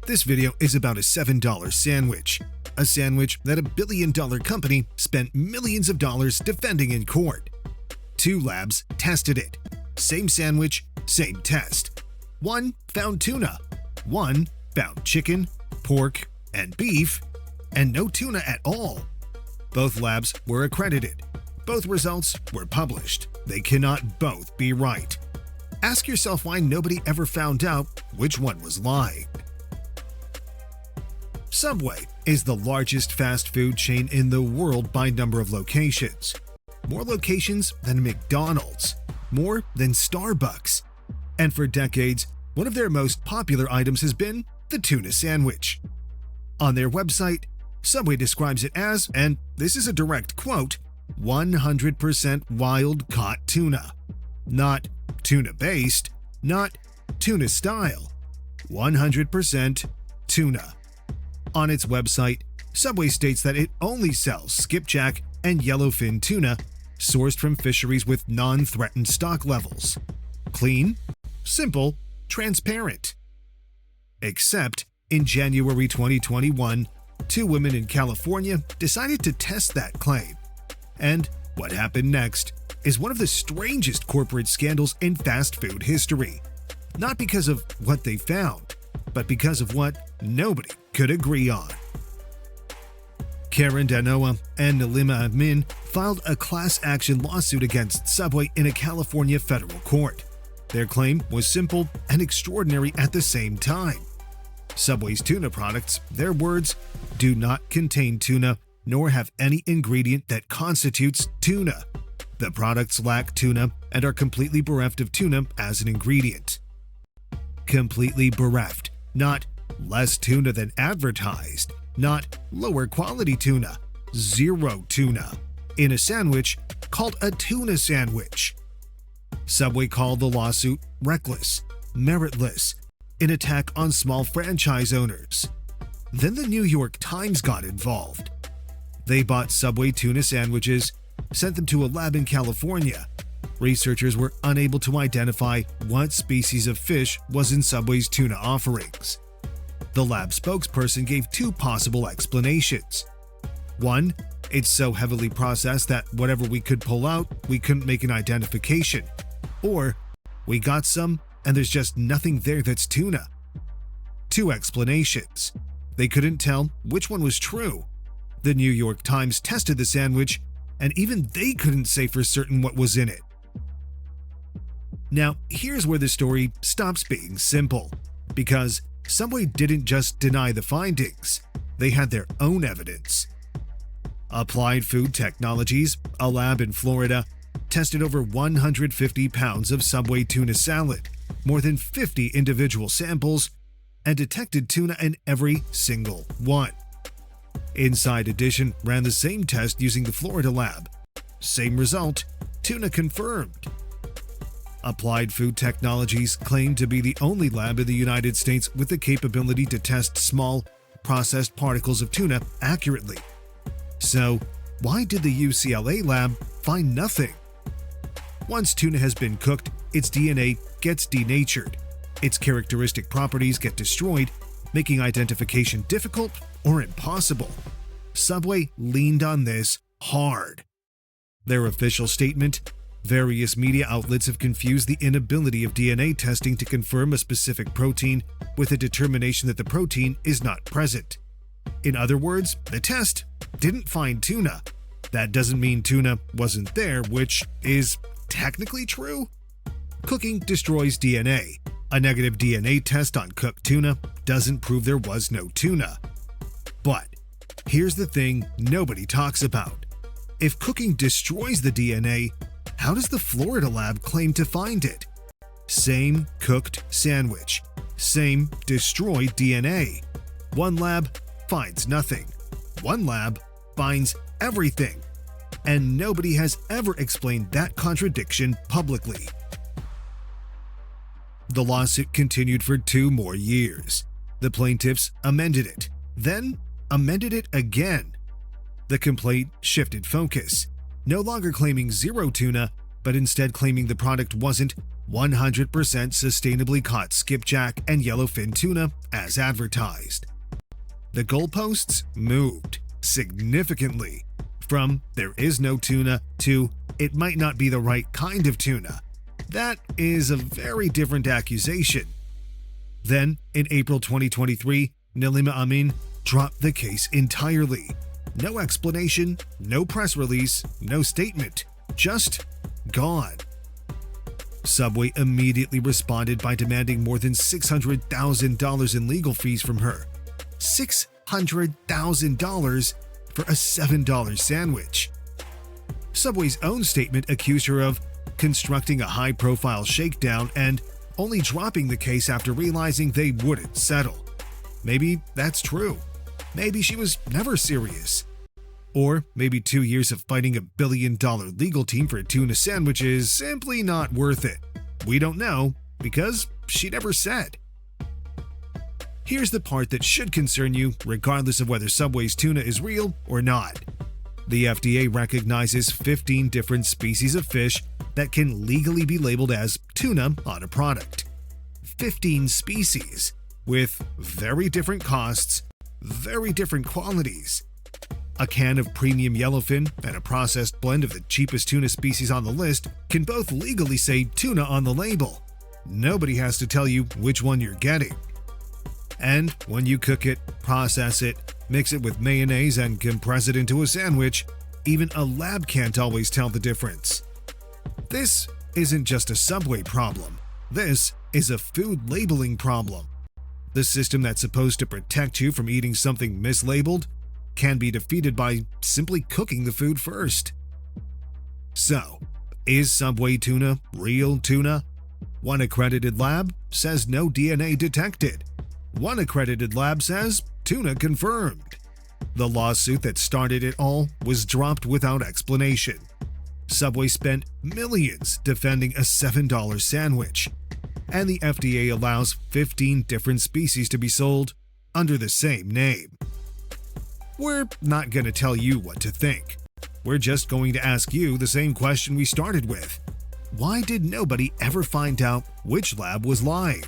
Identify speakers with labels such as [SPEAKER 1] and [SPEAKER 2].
[SPEAKER 1] This video is about a $7 sandwich. A sandwich that a billion-dollar company spent millions of dollars defending in court. Two labs tested it. Same sandwich, same test. One found tuna. One found chicken, pork, and beef, and no tuna at all. Both labs were accredited. Both results were published. They cannot both be right. Ask yourself why nobody ever found out which one was lying. Subway is the largest fast food chain in the world by number of locations. More locations than McDonald's, more than Starbucks. And for decades, one of their most popular items has been the tuna sandwich. On their website, Subway describes it as, and this is a direct quote, 100% wild-caught tuna. Not tuna-based, not tuna-style. 100% tuna. On its website, Subway states that it only sells skipjack and yellowfin tuna sourced from fisheries with non-threatened stock levels. Clean, simple, transparent. Except in January 2021, two women in California decided to test that claim. And what happened next is one of the strangest corporate scandals in fast food history. Not because of what they found, but because of what nobody could agree on. Karen Danoa and Nalima Amin filed a class action lawsuit against Subway in a California federal court. Their claim was simple and extraordinary at the same time. Subway's tuna products, their words, do not contain tuna nor have any ingredient that constitutes tuna. The products lack tuna and are completely bereft of tuna as an ingredient. Completely bereft, not less tuna than advertised, not lower quality tuna, zero tuna, in a sandwich called a tuna sandwich. Subway called the lawsuit reckless, meritless, an attack on small franchise owners. Then the New York Times got involved. They bought Subway tuna sandwiches, sent them to a lab in California. Researchers were unable to identify what species of fish was in Subway's tuna offerings. The lab spokesperson gave two possible explanations. One, it's so heavily processed that whatever we could pull out, we couldn't make an identification. Or, we got some and there's just nothing there that's tuna. Two explanations. They couldn't tell which one was true. The New York Times tested the sandwich, and even they couldn't say for certain what was in it. Now, here's where the story stops being simple, because Subway didn't just deny the findings, they had their own evidence. Applied Food Technologies, a lab in Florida, tested over 150 pounds of Subway tuna salad, more than 50 individual samples, and detected tuna in every single one. Inside Edition ran the same test using the Florida lab. Same result, tuna confirmed. Applied Food Technologies claimed to be the only lab in the United States with the capability to test small, processed particles of tuna accurately. So, why did the UCLA lab find nothing? Once tuna has been cooked, its DNA gets denatured. Its characteristic properties get destroyed, making identification difficult or impossible. Subway leaned on this hard. Their official statement: various media outlets have confused the inability of DNA testing to confirm a specific protein with a determination that the protein is not present. In other words, the test didn't find tuna. That doesn't mean tuna wasn't there, which is technically true. Cooking destroys DNA. A negative DNA test on cooked tuna doesn't prove there was no tuna. But here's the thing nobody talks about. If cooking destroys the DNA, how does the Florida lab claim to find it? Same cooked sandwich, same destroyed DNA. One lab finds nothing. One lab finds everything. And nobody has ever explained that contradiction publicly. The lawsuit continued for 2 more years. The plaintiffs amended it, then amended it again. The complaint shifted focus, no longer claiming zero tuna, but instead claiming the product wasn't 100% sustainably caught skipjack and yellowfin tuna as advertised. The goalposts moved significantly from "there is no tuna" to "it might not be the right kind of tuna." That is a very different accusation. Then, in April 2023, Nilima Amin dropped the case entirely. No explanation, no press release, no statement, just gone. Subway immediately responded by demanding more than $600,000 in legal fees from her. $600,000 for a $7 sandwich. Subway's own statement accused her of constructing a high-profile shakedown and only dropping the case after realizing they wouldn't settle. Maybe that's true. Maybe she was never serious. Or maybe 2 years of fighting a billion-dollar legal team for a tuna sandwich is simply not worth it. We don't know because she never said. Here's the part that should concern you regardless of whether Subway's tuna is real or not. The FDA recognizes 15 different species of fish that can legally be labeled as tuna on a product. 15 species with very different costs, very different qualities. A can of premium yellowfin and a processed blend of the cheapest tuna species on the list can both legally say tuna on the label. Nobody has to tell you which one you're getting. And when you cook it, process it, mix it with mayonnaise, and compress it into a sandwich, even a lab can't always tell the difference. This isn't just a Subway problem. This is a food labeling problem. The system that's supposed to protect you from eating something mislabeled can be defeated by simply cooking the food first. So, is Subway tuna real tuna? One accredited lab says no DNA detected. One accredited lab says tuna confirmed. The lawsuit that started it all was dropped without explanation. Subway spent millions defending a $7 sandwich, and the FDA allows 15 different species to be sold under the same name. We're not going to tell you what to think. We're just going to ask you the same question we started with. Why did nobody ever find out which lab was lying?